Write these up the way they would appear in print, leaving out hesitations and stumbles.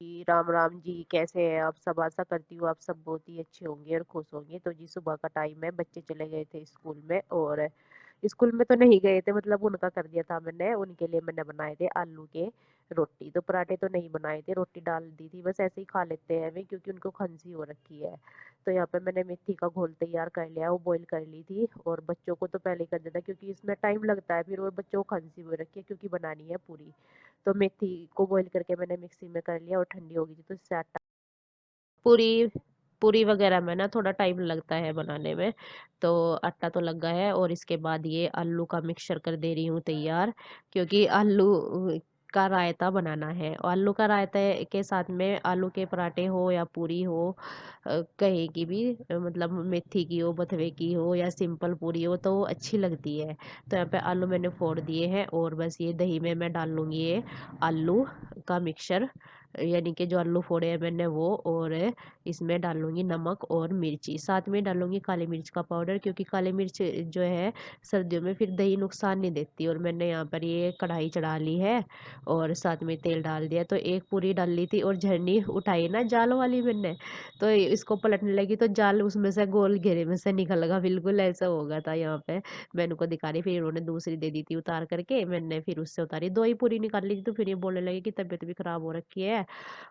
जी, राम राम जी। कैसे हैं आप सब? आशा करती हूँ आप सब बहुत ही अच्छे होंगे और खुश होंगे। तो जी, सुबह का टाइम है, बच्चे चले गए थे स्कूल में। और स्कूल में तो नहीं गए थे, मतलब उनका कर दिया था मैंने। उनके लिए मैंने बनाए थे आलू के रोटी। तो पराठे तो नहीं बनाए थे, रोटी डाल दी थी, बस ऐसे ही खा लेते हैं वे, क्योंकि उनको खांसी हो रखी है। तो यहाँ पे मैंने मेथी का घोल तैयार कर लिया, वो बॉईल कर ली थी। और बच्चों को तो पहले ही कर देता, क्योंकि इसमें टाइम लगता है फिर, और बच्चों को खांसी हो रखी है क्योंकि बनानी है पूरी। तो मेथी को बॉईल करके मैंने मिक्सी में कर लिया, और ठंडी हो गई थी तो इससे आटा पूरी पूरी वगैरह में ना थोड़ा टाइम लगता है बनाने में। तो आटा तो लग गया है, और इसके बाद ये आलू का मिक्सचर कर दे रही हूँ तैयार, क्योंकि आलू का रायता बनाना है। और आलू का रायता के साथ में आलू के पराठे हो या पूरी हो, कहीं की भी, मतलब मेथी की हो, बथवे की हो, या सिंपल पूरी हो, तो अच्छी लगती है। तो यहाँ पे आलू मैंने फोड़ दिए हैं, और बस ये दही में मैं डाल लूँगी ये आलू का मिक्सचर, यानी कि जो आलू फोड़े हैं मैंने वो। और इसमें डालूंगी नमक और मिर्ची, साथ में डालूंगी काली मिर्च का पाउडर, क्योंकि काली मिर्च जो है सर्दियों में फिर दही नुकसान नहीं देती। और मैंने यहाँ पर ये कढ़ाई चढ़ा ली है, और साथ में तेल डाल दिया। तो एक पूरी डाल ली थी, और झरनी उठाई ना जाल वाली मैंने, तो इसको पलटने लगी तो जाल उसमें से गोल घेरे में से निकल गया, बिल्कुल ऐसा हो गया था यहाँ पे। मैं उनको दिखा रही, फिर उन्होंने दूसरी दे दी थी उतार करके, मैंने फिर उससे उतारी, दो ही पूरी निकाल ली थी। तो फिर ये बोलने लगी कि तबीयत भी खराब हो रखी है,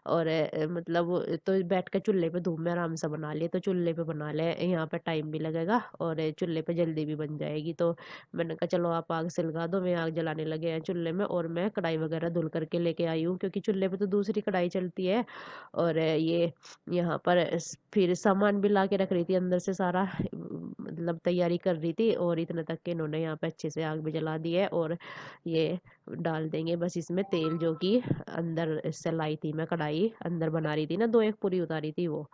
और मतलब तो बैठ के चूल्हे पे धूप में आराम से बना लिए, तो चूल्हे पे बना ले, यहाँ पे टाइम भी लगेगा और चूल्हे पे जल्दी भी बन जाएगी। तो मैंने कहा चलो आप आग सिलगा दो, मैं आग जलाने लगे हैं चूल्हे में, और मैं कढ़ाई वगैरह धुल करके लेके आई हूँ, क्योंकि चूल्हे पे तो दूसरी कढ़ाई चलती है। और ये यहाँ पर फिर सामान भी ला के रख रही थी अंदर से सारा, मतलब तैयारी कर रही थी। और इतने तक के इन्होंने यहाँ पे अच्छे से आग भी जला दी है, और ये डाल देंगे बस इसमें तेल, जो कि अंदर से लाई थी मैं, कढ़ाई अंदर बना रही थी ना, दो एक पूरी उतारी थी वो।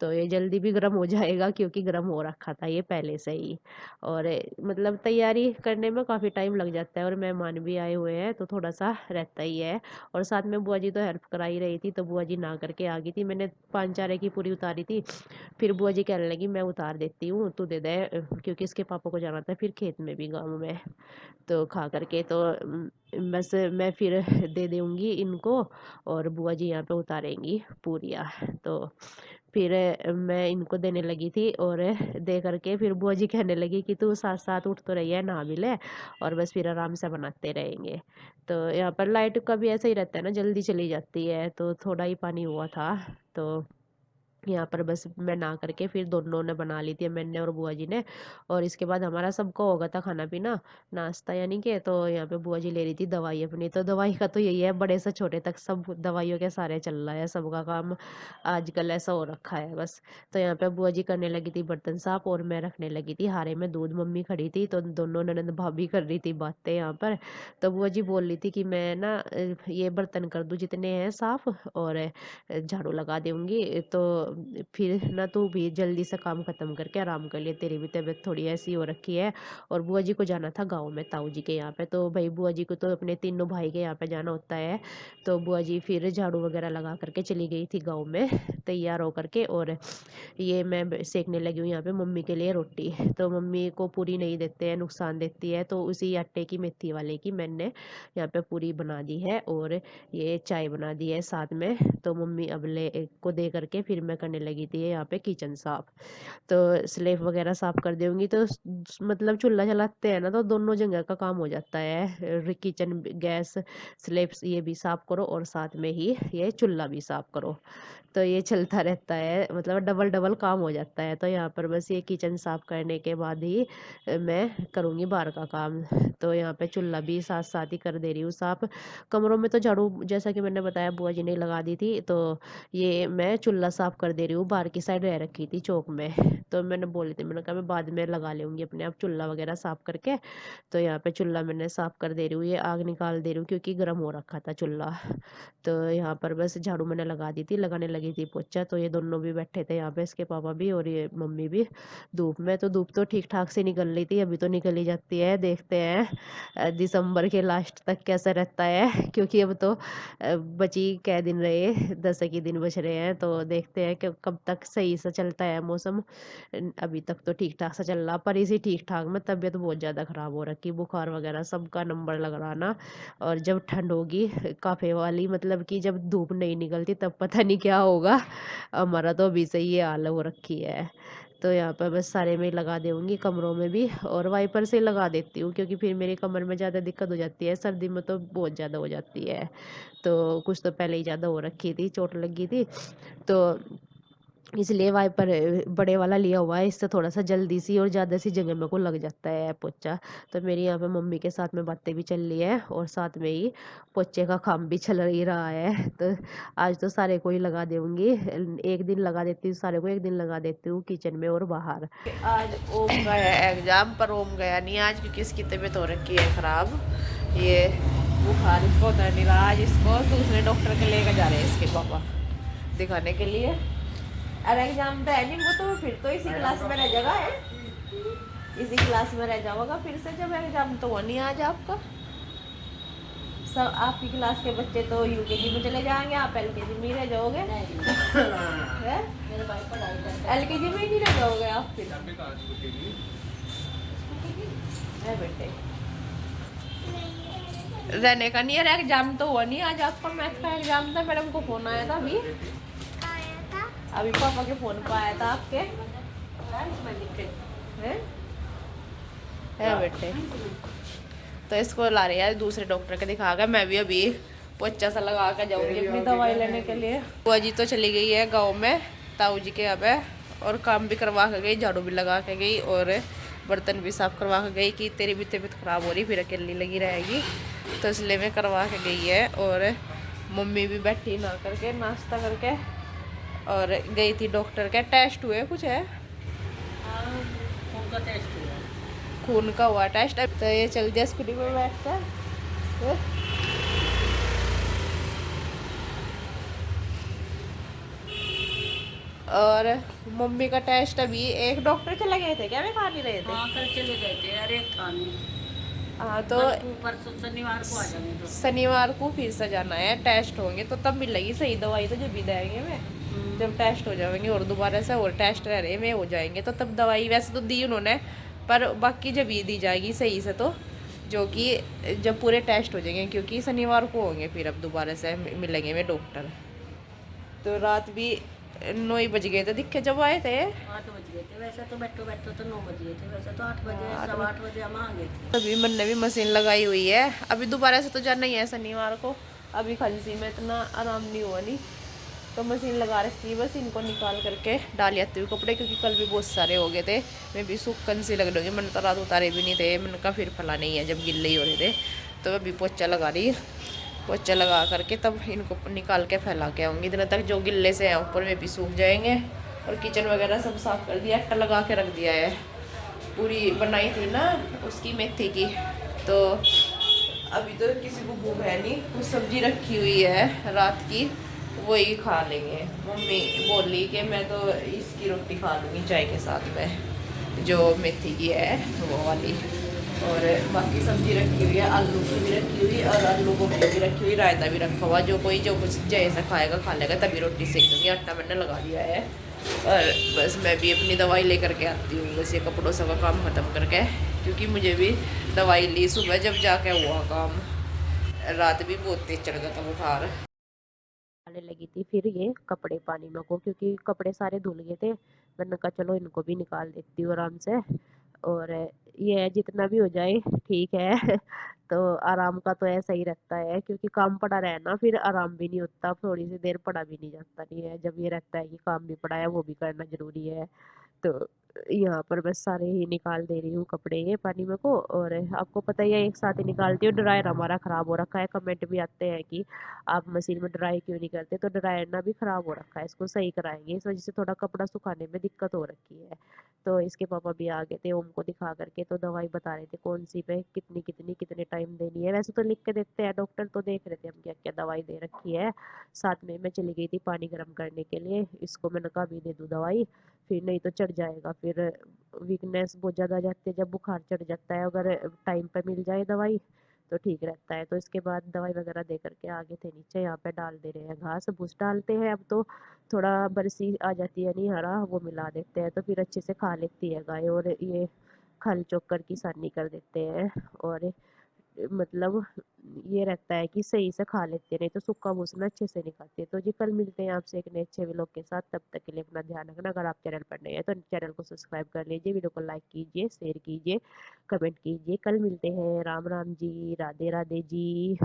तो ये जल्दी भी गर्म हो जाएगा, क्योंकि गर्म हो रखा था ये पहले से ही। और मतलब तैयारी करने में काफ़ी टाइम लग जाता है, और मेहमान भी आए हुए हैं तो थोड़ा सा रहता ही है। और साथ में बुआ जी तो हेल्प करा ही रही थी, तो बुआ जी ना करके आ गई थी। मैंने 5 4 की पूरी उतारी थी, फिर बुआ जी कहने लगी मैं उतार देती हूँ, तू दे दे, क्योंकि इसके पापा को जाना था फिर खेत में भी, गाँव में। तो खा करके तो बस मैं फिर दे दूँगी इनको, और बुआ जी यहाँ पे उतारेंगी पूरियाँ। तो फिर मैं इनको देने लगी थी, और दे करके फिर बुआ जी कहने लगी कि तू साथ साथ उठ तो रही है, नहा भी ले, और बस फिर आराम से बनाते रहेंगे। तो यहाँ पर लाइट का भी ऐसा ही रहता है ना, जल्दी चली जाती है, तो थोड़ा ही पानी हुआ था। तो यहाँ पर बस मैं ना करके फिर दोनों ने बना ली थी, मैंने और बुआ जी ने। और इसके बाद हमारा सबका हो गया था खाना पीना, नाश्ता यानी कि। तो यहाँ पे बुआ जी ले रही थी दवाई अपनी, तो दवाई का तो यही है, बड़े से छोटे तक सब दवाइयों के सारे चल रहा है, सबका काम आजकल ऐसा हो रखा है बस। तो यहाँ पे बुआ जी करने लगी थी बर्तन साफ, और मैं रखने लगी थी हारे में दूध। मम्मी खड़ी थी, तो दोनों ननद भाभी कर रही थी बातें यहाँ पर। तो बुआ जी बोल रही थी कि मैं ना ये बर्तन कर दूँ जितने हैं साफ, और झाड़ू लगा दूंगी, तो फिर ना तू भी जल्दी से काम खत्म करके आराम कर ले, तेरी भी तबीयत थोड़ी ऐसी हो रखी है। और बुआ जी को जाना था गाँव में ताऊ जी के यहाँ पे, तो भाई बुआ जी को तो अपने तीनों भाई के यहाँ पे जाना होता है। तो बुआ जी फिर झाड़ू वगैरह लगा करके चली गई थी गाँव में, तैयार होकर के। और ये मैं सेकने लगी हूँ यहाँ पे मम्मी के लिए रोटी। तो मम्मी को पूरी नहीं देते हैं, नुकसान देती है, तो उसी आटे की मेथी वाले की मैंने यहाँ पे पूरी बना दी है, और ये चाय बना दी है साथ में। तो मम्मी अबले को दे करके फिर मैं करने लगी थी यहाँ पे किचन साफ। तो स्लेब वगैरह साफ कर दूंगी, तो मतलब चूल्हा जलाते हैं ना, तो दोनों जगह का काम हो जाता है, किचन गैस स्लेब ये भी साफ करो, और साथ में ही ये चूल्हा भी साफ करो। तो ये चलता रहता है, मतलब डबल डबल काम हो जाता है। तो यहाँ पर बस ये किचन साफ करने के बाद ही मैं करूँगी बाहर का काम। तो यहाँ पे चूल्हा भी साथ साथ ही कर दे रही हूँ साफ। कमरों में तो झाड़ू, जैसा कि मैंने बताया, बुआ जी ने लगा दी थी। तो ये मैं चूल्हा साफ कर दे रही हूँ, बाहर की साइड रह रखी थी चौक में। तो मैंने बोली थी, मैंने कहा मैं बाद में लगा लूँगी अपने आप चूल्हा वगैरह साफ करके। तो यहाँ पे चूल्हा मैंने साफ कर दे रही हूँ, ये आग निकाल दे रही हूँ, क्योंकि गर्म हो रखा था चूल्हा। तो यहाँ पर बस झाड़ू मैंने लगा दी थी, लगाने लगी थी पोछा। तो ये दोनों भी बैठे थे यहाँ पे, इसके पापा भी और ये मम्मी भी, धूप में। तो धूप तो ठीक ठाक से निकल रही थी, अभी तो निकल ही जाती है, देखते हैं दिसंबर के लास्ट तक कैसा रहता है। क्योंकि अब तो बची कै दिन रहे, 10 ही दिन बच रहे हैं, तो देखते हैं कि कब तक सही से चलता है मौसम। अभी तक तो ठीक ठाक सा चल रहा, पर इसी ठीक ठाक में तबीयत बहुत ज़्यादा ख़राब हो रखी, बुखार वगैरह सबका नंबर लग रहा ना। और जब ठंड होगी काफ़े वाली, मतलब कि जब धूप नहीं निकलती तब पता नहीं क्या होगा। हमारा तो अभी से ये हाल हो रखी है। तो यहाँ पर बस सारे में लगा दूँगी, कमरों में भी, और वाइपर से लगा देती हूँ क्योंकि फिर मेरी कमर में ज़्यादा दिक्कत हो जाती है, सर्दी में तो बहुत ज़्यादा हो जाती है। तो कुछ तो पहले ही ज़्यादा हो रखी थी, चोट लगी थी, तो इसलिए वाइपर बड़े वाला लिया हुआ है। इससे थोड़ा सा जल्दी सी और ज़्यादा सी जगह मेरे को लग जाता है पोछा। तो मेरी यहाँ पे मम्मी के साथ में बातें भी चल रही है और साथ में ही पोछे का काम भी चल ही रहा है। तो आज तो सारे को ही लगा दूंगी, एक दिन लगा देती हूँ सारे को, एक दिन लगा देती हूँ किचन में और बाहर। आज ओम का है एग्जाम, पर ओम गया नहीं आज क्योंकि इसकी तबीयत हो रखी है खराब। ये बुखार इसको उतर नहीं रहा, आज इसको दूसरे डॉक्टर के लेकर जा रहे हैं इसके पापा दिखाने के लिए। अरे एग्जाम तो है नहीं वो, तो फिर तो इसी क्लास में रह जाएगा है, इसी क्लास में रह जाओगा फिर से जब एग्जाम तो वो नहीं आज आपका। सब आपकी क्लास के बच्चे तो यूकेजी में चले जाएंगे, आप एलकेजी में ही रह जाओगे। एलकेजी में ही नहीं रह जाओगे आप फिर बेटे। रहने का नहीं है, एग्जाम तो हुआ नहीं आज आपका, मैथ का एग्जाम था, मैडम को फोन आया था अभी पापा के फोन पर आया था आपके है बेटे। तो इसको ला रहे हैं दूसरे डॉक्टर के दिखा कर, मैं भी अभी पोचा सा लगा कर जाऊंगी अपनी दवाई लेने के लिए। बुआ जी तो चली गई है गांव में ताऊ जी के अब है, और काम भी करवा के गई, झाड़ू भी लगा के गई और बर्तन भी साफ करवा के गई कि तेरी भी तबीयत खराब हो रही फिर अकेली लगी रहेगी, तो इसलिए मैं करवा के गई है। और मम्मी भी बैठी ना करके नाश्ता करके और गई थी डॉक्टर के, टेस्ट हुए कुछ है, खून का टेस्ट हुआ, खून का हुआ टेस्ट। अब तो ये चल दिया स्कूटी में बैठ कर। और मम्मी का टेस्ट अभी एक डॉक्टर चले गए थे क्या, वे खा नहीं रहे थे? हाँ, कल चले गए थे, अरे हाँ तो परसों शनिवार को आ जाएंगे, तो शनिवार को फिर से जाना है, टेस्ट होंगे तो तब मिलेगी सही दवाई, तो जब भी देंगे मैं जब टेस्ट हो जाएंगे, और दोबारा से और टेस्ट रह रहे में हो जाएंगे तो तब दवाई वैसे तो दी उन्होंने, पर बाकी जब ये दी जाएगी सही से, तो जो कि जब पूरे टेस्ट हो जाएंगे, क्योंकि शनिवार को होंगे फिर अब दोबारा से मिलेंगे में डॉक्टर। तो रात भी 9 ही बज गए थे दिखे जब आए थे, 8 बज गए थे वैसे तो, बैठो बैठो तो 9 बज गए थे, वैसे तो 8 बजे 8:15 बजे हम आ गए थे। अभी मैंने भी मशीन लगाई हुई है, अभी दोबारा से तो जाना ही है शनिवार को। अभी खांसी में इतना आराम नहीं हुआ नहीं, तो मशीन लगा रखी है, बस इनको निकाल करके डाल आती हूँ कपड़े, क्योंकि कल भी बहुत सारे हो गए थे, मैं भी सूखन सी लग रही, मैंने तो रात उतारे भी नहीं थे, मैंने कहा फिर फला नहीं है जब गिल्ले ही हो रहे थे। तो अभी पोचा लगा रही, पोचा लगा करके तब इनको निकाल के फैला के आऊँगी, इतने तक जो गिल्ले से हैं ऊपर में भी सूख जाएंगे। और किचन वगैरह सब साफ कर दिया, आटा लगा के रख दिया है, पूरी बनाई थी ना उसकी मेथी की, तो अभी तो किसी को भूख है नहीं, कुछ सब्जी रखी हुई है रात की, वही खा लेंगे। मम्मी बोली कि मैं तो इसकी रोटी खा लूँगी चाय के साथ में, जो मेथी की है वो वाली, और बाकी सब्जी रखी हुई है, आलू की भी रखी हुई और आलू गोभी भी रखी हुई, रायता भी रखा हुआ, जो कोई जो कुछ जैसा खाएगा खा लेगा, तभी रोटी सेक दूँगी। आटा मैंने लगा दिया है, और बस मैं भी अपनी दवाई लेकर के आती हूँ, बस ये कपड़ों सब का काम ख़त्म करके, क्योंकि मुझे भी दवाई ली सुबह जब जाके हुआ काम, रात भी बहुत तेज चढ़ गया था बुखार। डालने लगी थी फिर ये कपड़े पानी में को, क्योंकि कपड़े सारे धुल गए थे, मैंने कहा चलो इनको भी निकाल देती हूँ आराम से। और ये जितना भी हो जाए ठीक है। तो आराम का तो ऐसा ही रहता है, क्योंकि काम पड़ा रहे ना फिर आराम भी नहीं होता, थोड़ी सी देर पड़ा भी नहीं जाता नहीं है, जब ये रहता है कि काम भी पड़ा है वो भी करना जरूरी है। तो यहाँ पर बस सारे ही निकाल दे रही हूँ कपड़े ये पानी में को, और आपको पता ही है एक साथ ही निकालती हूँ। ड्रायर हमारा ख़राब हो रखा है, कमेंट भी आते हैं कि आप मशीन में ड्राई क्यों नहीं करते, तो ड्रायर ना भी ख़राब हो रखा है, इसको सही कराएंगे, इस वजह से थोड़ा कपड़ा सुखाने में दिक्कत हो रखी है। तो इसके पापा भी आ गए थे ओम को दिखा करके, तो दवाई बता रहे थे कौन सी पे कितनी कितनी कितने टाइम देनी है, वैसे तो लिख के देते हैं डॉक्टर, तो देख रहे थे हम क्या क्या दवाई दे रखी है। साथ में मैं चली गई थी पानी गर्म करने के लिए, इसको मैंने कहा अभी दे दूँ दवाई, फिर नहीं तो चढ़ जाएगा, फिर वीकनेस बहुत ज़्यादा आ जाती है जब बुखार चढ़ जाता है, अगर टाइम पे मिल जाए दवाई तो ठीक रहता है। तो इसके बाद दवाई वगैरह दे करके आगे थे नीचे, यहाँ पे डाल दे रहे हैं घास भूस डालते हैं अब तो। थोड़ा बरसी आ जाती है नहीं हरा, वो मिला देते हैं तो फिर अच्छे से खा लेती है गाय। और ये खल चोकर की सानी कर देते हैं। और मतलब ये रहता है कि सही से खा लेते हैं, नहीं तो सूखा भूसा अच्छे से नहीं खाते। तो जी कल मिलते हैं आपसे एक नए अच्छे व्लॉग के साथ, तब तक के लिए अपना ध्यान रखना। अगर आप चैनल पर नए हैं तो चैनल को सब्सक्राइब कर लीजिए, वीडियो को लाइक कीजिए, शेयर कीजिए, कमेंट कीजिए। कल मिलते हैं। राम राम जी, राधे राधे जी।